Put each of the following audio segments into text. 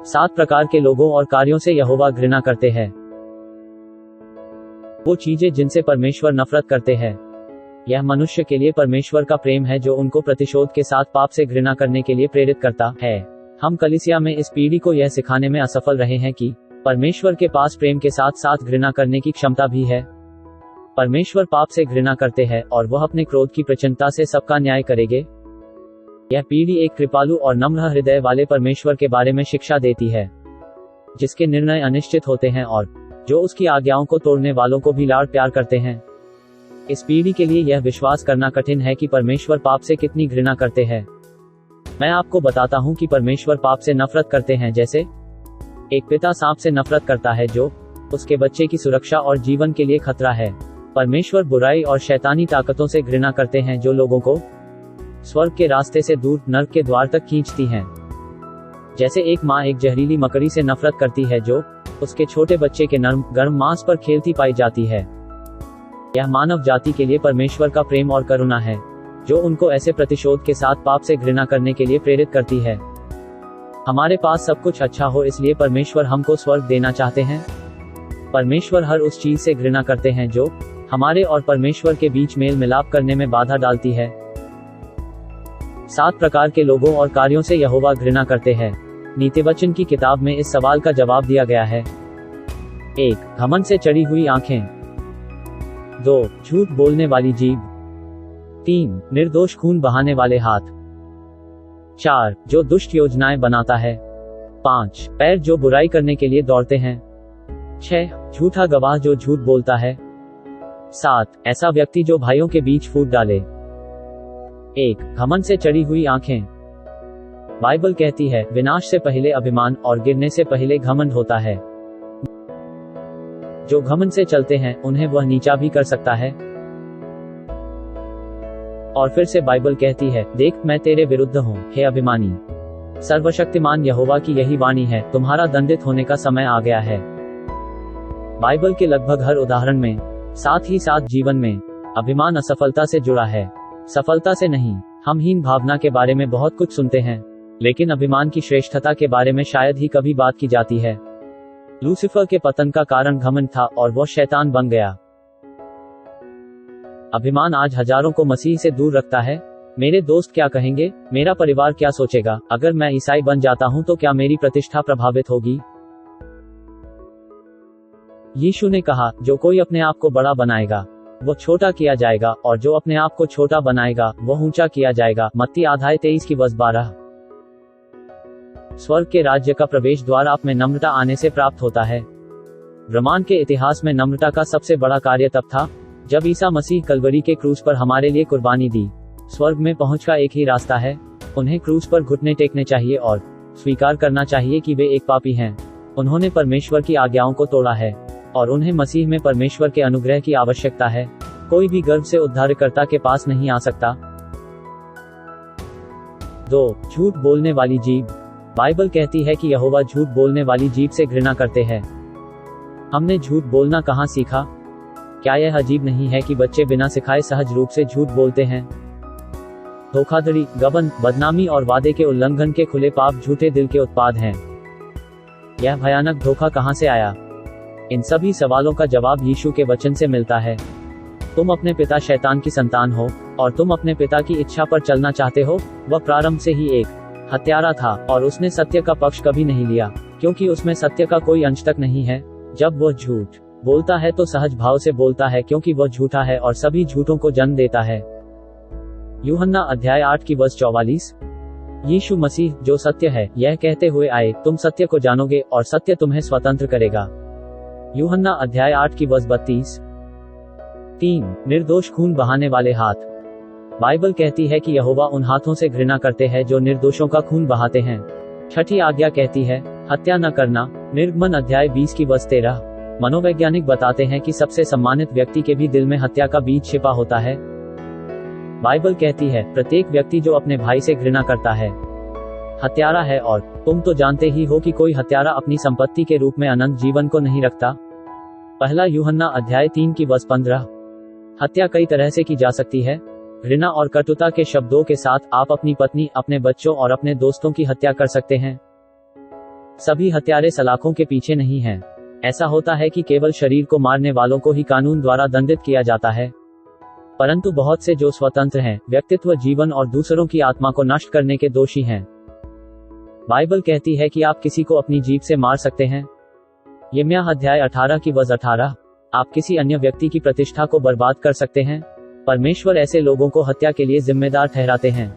7 प्रकार के लोगों और कार्यों से यहोवा घृणा करते हैं। वो चीजें जिनसे परमेश्वर नफरत करते हैं। यह मनुष्य के लिए परमेश्वर का प्रेम है जो उनको प्रतिशोध के साथ पाप से घृणा करने के लिए प्रेरित करता है। हम कलीसिया में इस पीढ़ी को यह सिखाने में असफल रहे हैं कि परमेश्वर के पास प्रेम के साथ साथ घृणा करने की क्षमता भी है। परमेश्वर पाप से घृणा करते हैं और वह अपने क्रोध की प्रचंडता से सबका न्याय करेंगे। यह पीढ़ी एक कृपालु और नम्र हृदय वाले परमेश्वर के बारे में शिक्षा देती है, जिसके निर्णय अनिश्चित होते हैं और जो उसकी आज्ञाओं को तोड़ने वालों को भी लाड़ प्यार करते हैं। इस पीढ़ी के लिए यह विश्वास करना कठिन है कि परमेश्वर पाप से कितनी घृणा करते हैं। मैं आपको बताता हूं कि परमेश्वर पाप से नफरत करते हैं जैसे एक पिता सांप से नफरत करता है जो उसके बच्चे की सुरक्षा और जीवन के लिए खतरा है। परमेश्वर बुराई और शैतानी ताकतों से घृणा करते हैं जो लोगों को स्वर्ग के रास्ते से दूर नर्क के द्वार तक खींचती हैं। जैसे एक माँ एक जहरीली मकड़ी से नफरत करती है जो उसके छोटे बच्चे के नर्म गर्म मांस पर खेलती पाई जाती है। यह मानव जाति के लिए परमेश्वर का प्रेम और करुणा है जो उनको ऐसे प्रतिशोध के साथ पाप से घृणा करने के लिए प्रेरित करती है। हमारे पास सब कुछ अच्छा हो इसलिए परमेश्वर हमको स्वर्ग देना चाहते हैं। परमेश्वर हर उस चीज से घृणा करते हैं जो हमारे और परमेश्वर के बीच मेल मिलाप करने में बाधा डालती है। 7 प्रकार के लोगों और कार्यों से यहोवा घृणा करते हैं। नीतिवचन की किताब में इस सवाल का जवाब दिया गया है। 1. घमंड से चढ़ी हुई आंखें। 2. झूठ बोलने वाली जीभ। 3. निर्दोष खून बहाने वाले हाथ। 4. जो दुष्ट योजनाएं बनाता है। 5. पैर जो बुराई करने के लिए दौड़ते हैं। 6. झूठा गवाह जो झूठ बोलता है। 7. ऐसा व्यक्ति जो भाइयों के बीच फूट डाले। 1. घमंड से चढ़ी हुई आंखें। बाइबल कहती है विनाश से पहले अभिमान और गिरने से पहले घमंड होता है। जो घमंड से चलते हैं उन्हें वह नीचा भी कर सकता है। और फिर से बाइबल कहती है देख मैं तेरे विरुद्ध हूँ हे अभिमानी। सर्वशक्तिमान यहोवा की यही वाणी है, तुम्हारा दंडित होने का समय आ गया है। बाइबल के लगभग हर उदाहरण में साथ ही साथ जीवन में अभिमान असफलता से जुड़ा है, सफलता से नहीं। हम हीन भावना के बारे में बहुत कुछ सुनते हैं लेकिन अभिमान की श्रेष्ठता के बारे में शायद ही कभी बात की जाती है। लूसीफर के पतन का कारण घमंड था और वह शैतान बन गया। अभिमान आज हजारों को मसीह से दूर रखता है। मेरे दोस्त क्या कहेंगे, मेरा परिवार क्या सोचेगा, अगर मैं ईसाई बन जाता हूं तो क्या मेरी प्रतिष्ठा प्रभावित होगी। यीशु ने कहा जो कोई अपने आप को बड़ा बनाएगा वो छोटा किया जाएगा और जो अपने आप को छोटा बनाएगा वो ऊंचा किया जाएगा। मत्ती अध्याय 23:12। स्वर्ग के राज्य का प्रवेश द्वार आप में नम्रता आने से प्राप्त होता है। ब्रह्मांड के इतिहास में नम्रता का सबसे बड़ा कार्य तब था जब ईसा मसीह कलवरी के क्रूस पर हमारे लिए कुर्बानी दी। स्वर्ग में पहुंच का एक ही रास्ता है, उन्हें क्रूस पर घुटने टेकने चाहिए और स्वीकार करना चाहिए कि वे एक पापी हैं। उन्होंने परमेश्वर की आज्ञाओं को तोड़ा है और उन्हें मसीह में परमेश्वर के अनुग्रह की आवश्यकता है। कोई भी गर्व से उद्धारकर्ता के पास नहीं आ सकता। 2. झूठ बोलने वाली जीभ। बाइबल कहती है कि यहोवा झूठ बोलने वाली जीभ से घृणा करते हैं। हमने झूठ बोलना कहां सीखा? क्या यह अजीब नहीं है कि बच्चे बिना सिखाए सहज रूप से झूठ बोलते हैं? धोखाधड़ी, गबन, बदनामी और वादे के उल्लंघन के खुले पाप झूठे दिल के उत्पाद हैं। यह भयानक धोखा कहां से आया? इन सभी सवालों का जवाब यीशु के वचन से मिलता है। तुम अपने पिता शैतान की संतान हो और तुम अपने पिता की इच्छा पर चलना चाहते हो। वह प्रारंभ से ही एक हत्यारा था और उसने सत्य का पक्ष कभी नहीं लिया क्योंकि उसमें सत्य का कोई अंश तक नहीं है। जब वह झूठ बोलता है तो सहज भाव से बोलता है क्योंकि वह झूठा है और सभी झूठों को जन्म देता है। यूहन्ना अध्याय 8:44। यीशु मसीह जो सत्य है यह कहते हुए आए तुम सत्य को जानोगे और सत्य तुम्हें स्वतंत्र करेगा। यूहन्ना अध्याय 8:32। 3. निर्दोष खून बहाने वाले हाथ। बाइबल कहती है कि यहोवा उन हाथों से घृणा करते हैं जो निर्दोषों का खून बहाते हैं। 6ठी आज्ञा कहती है हत्या न करना। निर्गमन अध्याय 20:13। मनोवैज्ञानिक बताते हैं कि सबसे सम्मानित व्यक्ति के भी दिल में हत्या का बीज छिपा होता है। बाइबल कहती है प्रत्येक व्यक्ति जो अपने भाई से घृणा करता है हत्यारा है और तुम तो जानते ही हो कि कोई हत्यारा अपनी संपत्ति के रूप में अनंत जीवन को नहीं रखता। पहला यूहन्ना अध्याय 3:15। हत्या कई तरह से की जा सकती है। घृणा और कटुता के शब्दों के साथ आप अपनी पत्नी, अपने बच्चों और अपने दोस्तों की हत्या कर सकते हैं। सभी हत्यारे सलाखों के पीछे नहीं हैं। ऐसा होता है कि केवल शरीर को मारने वालों को ही कानून द्वारा दंडित किया जाता है, परंतु बहुत से जो स्वतंत्र हैं, व्यक्तित्व, जीवन और दूसरों की आत्मा को नष्ट करने के दोषी हैं। बाइबल कहती है कि आप किसी को अपनी जीभ से मार सकते हैं। यिर्मयाह अध्याय 18 की वज़ 18। आप किसी अन्य व्यक्ति की प्रतिष्ठा को बर्बाद कर सकते हैं। परमेश्वर ऐसे लोगों को हत्या के लिए जिम्मेदार ठहराते हैं।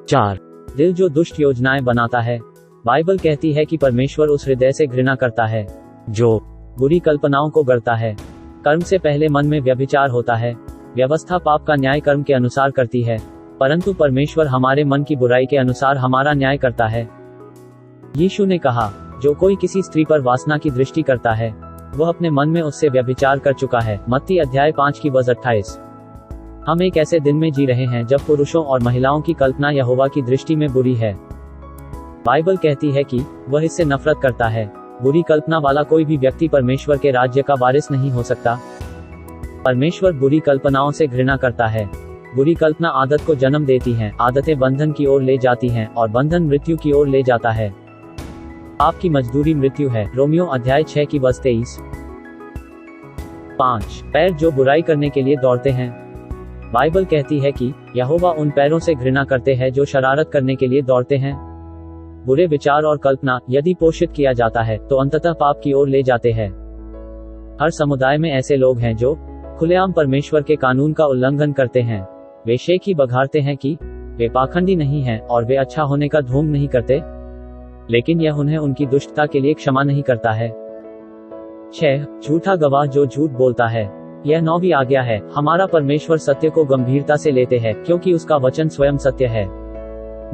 4. दिल जो दुष्ट योजनाएं बनाता है। बाइबल कहती है कि परमेश्वर उस हृदय से घृणा करता है जो बुरी कल्पनाओं को गढ़ता है। कर्म से पहले मन में व्यभिचार होता है। व्यवस्था पाप का न्याय कर्म के अनुसार करती है, परंतु परमेश्वर हमारे मन की बुराई के अनुसार हमारा न्याय करता है। यीशु ने कहा, जो कोई किसी स्त्री पर वासना की दृष्टि करता है, वह अपने मन में उससे व्यभिचार कर चुका है। मत्ती अध्याय 5 की वज़ 28। हम एक ऐसे दिन में जी रहे हैं जब पुरुषों और महिलाओं की कल्पना यहोवा की दृष्टि में बुरी है। बाइबल कहती है कि वह इससे नफरत करता है। बुरी कल्पना वाला कोई भी व्यक्ति परमेश्वर के राज्य का वारिस नहीं हो सकता। परमेश्वर बुरी कल्पनाओं से घृणा करता है। बुरी कल्पना आदत को जन्म देती हैं, आदतें बंधन की ओर ले जाती हैं और बंधन मृत्यु की ओर ले जाता है। पाप की मजदूरी मृत्यु है। रोमियो अध्याय 6 की वज़ 23। 5. पैर जो बुराई करने के लिए दौड़ते हैं। बाइबल कहती है कि यहोवा उन पैरों से घृणा करते हैं जो शरारत करने के लिए दौड़ते हैं। बुरे विचार और कल्पना यदि पोषित किया जाता है तो अंततः पाप की ओर ले जाते हैं। हर समुदाय में ऐसे लोग हैं जो खुलेआम परमेश्वर के कानून का उल्लंघन करते हैं। वे शेख ही बघाड़ते हैं कि वे पाखंडी नहीं हैं और वे अच्छा होने का ढोंग नहीं करते, लेकिन यह उन्हें उनकी दुष्टता के लिए क्षमा नहीं करता है। 6. झूठा गवाह जो झूठ बोलता है। यह 9वीं आज्ञा है। हमारा परमेश्वर सत्य को गंभीरता से लेते हैं क्योंकि उसका वचन स्वयं सत्य है।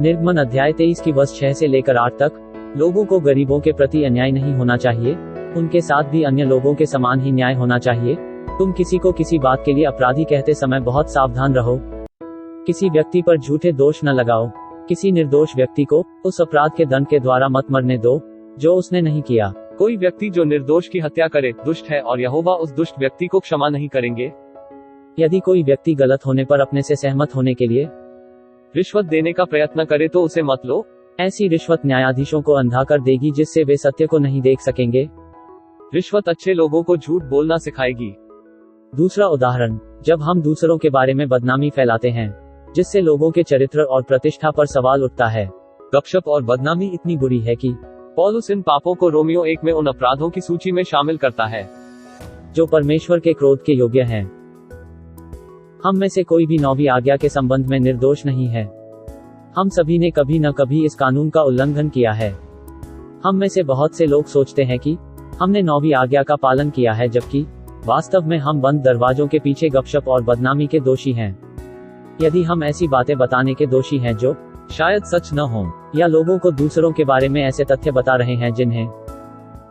निर्गमन अध्याय 23 की वज़ 6 से लेकर 8 तक। लोगों को गरीबों के प्रति अन्याय नहीं होना चाहिए, उनके साथ भी अन्य लोगों के समान ही न्याय होना चाहिए। तुम किसी को किसी बात के लिए अपराधी कहते समय बहुत सावधान रहो। किसी व्यक्ति पर झूठे दोष न लगाओ। किसी निर्दोष व्यक्ति को उस अपराध के दंड के द्वारा मत मरने दो जो उसने नहीं किया। कोई व्यक्ति जो निर्दोष की हत्या करे दुष्ट है और यहोवा उस दुष्ट व्यक्ति को क्षमा नहीं करेंगे। यदि कोई व्यक्ति गलत होने पर अपने से सहमत होने के लिए रिश्वत देने का प्रयत्न करे तो उसे मत लो। ऐसी रिश्वत न्यायाधीशों को अंधा कर देगी जिससे वे सत्य को नहीं देख सकेंगे। रिश्वत अच्छे लोगों को झूठ बोलना सिखाएगी। दूसरा उदाहरण, जब हम दूसरों के बारे में बदनामी फैलाते हैं जिससे लोगों के चरित्र और प्रतिष्ठा पर सवाल उठता है। गपशप और बदनामी इतनी बुरी है कि पौलुस इन पापों को रोमियो 1 में उन अपराधों की सूची में शामिल करता है जो परमेश्वर के क्रोध के योग्य हैं। हम में से कोई भी 9वीं आज्ञा के संबंध में निर्दोष नहीं है। हम सभी ने कभी न कभी इस कानून का उल्लंघन किया है। हम में से बहुत से लोग सोचते हैं कि हमने 9वीं आज्ञा का पालन किया है, जबकि वास्तव में हम बंद दरवाजों के पीछे गपशप और बदनामी के दोषी हैं। यदि हम ऐसी बातें बताने के दोषी हैं जो शायद सच न हों, या लोगों को दूसरों के बारे में ऐसे तथ्य बता रहे हैं जिन्हें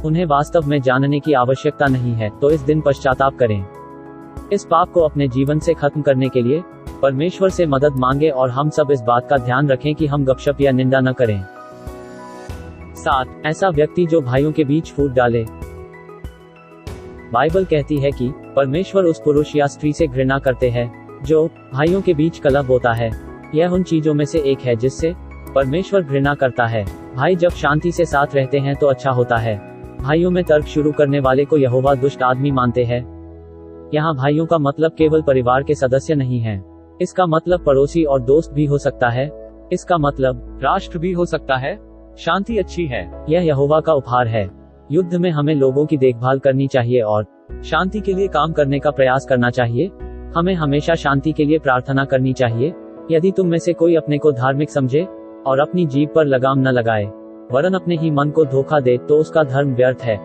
उन्हें वास्तव में जानने की आवश्यकता नहीं है, तो इस दिन पश्चाताप करें। इस पाप को अपने जीवन से खत्म करने के लिए परमेश्वर से मदद मांगे और हम सब इस बात का ध्यान रखें कि हम गपशप या निंदा न करें। 7. ऐसा व्यक्ति जो भाइयों के बीच फूट डाले। बाइबल कहती है कि परमेश्वर उस पुरुष या स्त्री से घृणा करते हैं जो भाइयों के बीच कलह बोता है। यह उन चीजों में से एक है जिससे परमेश्वर घृणा करता है। भाई जब शांति से साथ रहते हैं तो अच्छा होता है। भाइयों में तर्क शुरू करने वाले को यहोवा दुष्ट आदमी मानते हैं। यहाँ भाइयों का मतलब केवल परिवार के सदस्य नहीं है, इसका मतलब पड़ोसी और दोस्त भी हो सकता है। इसका मतलब राष्ट्र भी हो सकता है। शांति अच्छी है। यह यहोवा का उपहार है। युद्ध में हमें लोगों की देखभाल करनी चाहिए और शांति के लिए काम करने का प्रयास करना चाहिए। हमें हमेशा शांति के लिए प्रार्थना करनी चाहिए। यदि तुम में से कोई अपने को धार्मिक समझे और अपनी जीभ पर लगाम न लगाए वरन अपने ही मन को धोखा दे तो उसका धर्म व्यर्थ है।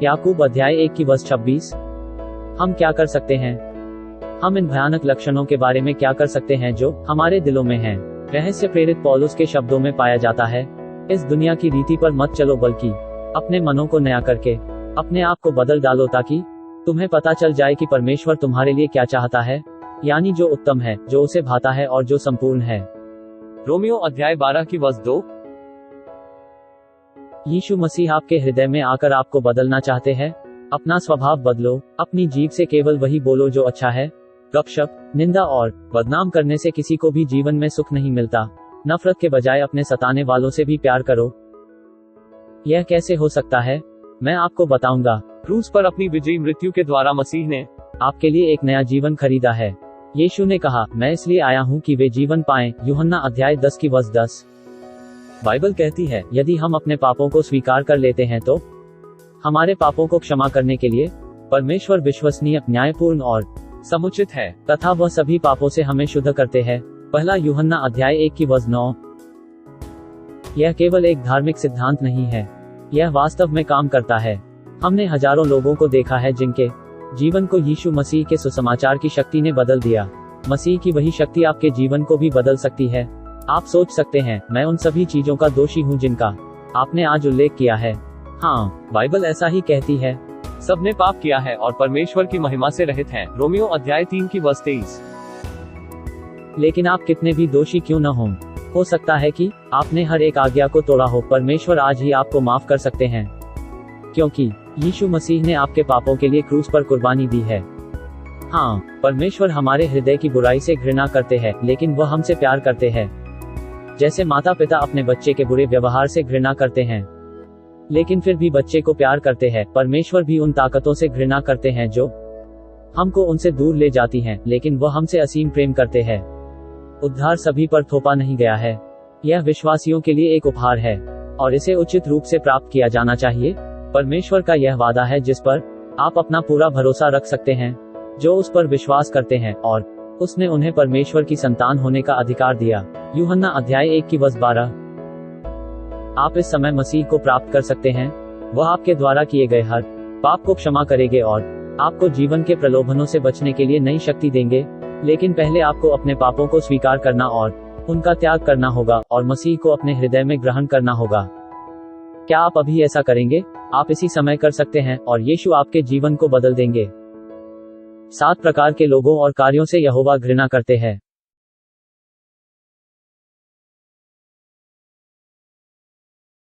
याकूब अध्याय 1 की वज़ 26। हम क्या कर सकते हैं? हम इन भयानक लक्षणों के बारे में क्या कर सकते हैं जो हमारे दिलों में हैं? रहस्य प्रेरित पौलुस के शब्दों में पाया जाता है, इस दुनिया की रीति पर मत चलो बल्कि अपने मनों को नया करके अपने आप को बदल डालो ताकि तुम्हें पता चल जाए कि परमेश्वर तुम्हारे लिए क्या चाहता है, यानी जो उत्तम है, जो उसे भाता है और जो संपूर्ण है। रोमियो अध्याय 12 की वज़ 2। यीशु मसीह आपके हृदय में आकर आपको बदलना चाहते हैं। अपना स्वभाव बदलो। अपनी जीभ से केवल वही बोलो जो अच्छा है। गपशप, निंदा और बदनाम करने से किसी को भी जीवन में सुख नहीं मिलता। नफरत के बजाय अपने सताने वालों से भी प्यार करो। यह कैसे हो सकता है? मैं आपको बताऊंगा। क्रूस पर अपनी विजयी मृत्यु के द्वारा मसीह ने आपके लिए एक नया जीवन खरीदा है। यीशु ने कहा, मैं इसलिए आया हूँ कि वे जीवन पाएं। यूहन्ना अध्याय 10 की वर्ष 10। बाइबल कहती है, यदि हम अपने पापों को स्वीकार कर लेते हैं तो हमारे पापों को क्षमा करने के लिए परमेश्वर विश्वसनीय, न्यायपूर्ण और समुचित है तथा वह सभी पापों से हमें शुद्ध करते हैं। पहला यूहन्ना अध्याय 1 की वर्ष 9। यह केवल एक धार्मिक सिद्धांत नहीं है, यह वास्तव में काम करता है। हमने हजारों लोगों को देखा है जिनके जीवन को यीशु मसीह के सुसमाचार की शक्ति ने बदल दिया। मसीह की वही शक्ति आपके जीवन को भी बदल सकती है। आप सोच सकते हैं, मैं उन सभी चीजों का दोषी हूँ जिनका आपने आज उल्लेख किया है। हाँ, बाइबल ऐसा ही कहती है। सबने पाप किया है और परमेश्वर की महिमा से रहित हैं। रोमियो अध्याय 3 की वर्ष 23। लेकिन आप कितने भी दोषी क्यों न हो सकता है कि आपने हर एक आज्ञा को तोड़ा हो, परमेश्वर आज ही आपको माफ कर सकते हैं, क्योंकि यीशु मसीह ने आपके पापों के लिए क्रूस पर कुर्बानी दी है। हाँ, परमेश्वर हमारे हृदय की बुराई से घृणा करते हैं, लेकिन वह हमसे प्यार करते हैं। जैसे माता पिता अपने बच्चे के बुरे व्यवहार से घृणा करते हैं, लेकिन फिर भी बच्चे को प्यार करते हैं, परमेश्वर भी उन ताकतों से घृणा करते हैं जो हमको उनसे दूर ले जाती हैं, लेकिन वह हमसे असीम प्रेम करते हैं। उद्धार सभी पर थोपा नहीं गया है, यह विश्वासियों के लिए एक उपहार है और इसे उचित रूप से प्राप्त किया जाना चाहिए। परमेश्वर का यह वादा है जिस पर आप अपना पूरा भरोसा रख सकते हैं, जो उस पर विश्वास करते हैं, और उसने उन्हें परमेश्वर की संतान होने का अधिकार दिया। यूहन्ना अध्याय 1 की वर्ष 12। आप इस समय मसीह को प्राप्त कर सकते हैं। वह आपके द्वारा किए गए हर पाप को क्षमा करेंगे और आपको जीवन के प्रलोभनों से बचने के लिए नई शक्ति देंगे। लेकिन पहले आपको अपने पापों को स्वीकार करना और उनका त्याग करना होगा और मसीह को अपने हृदय में ग्रहण करना होगा। क्या आप अभी ऐसा करेंगे? आप इसी समय कर सकते हैं और यीशु आपके जीवन को बदल देंगे। 7 प्रकार के लोगों और कार्यों से यहोवा घृणा करते हैं।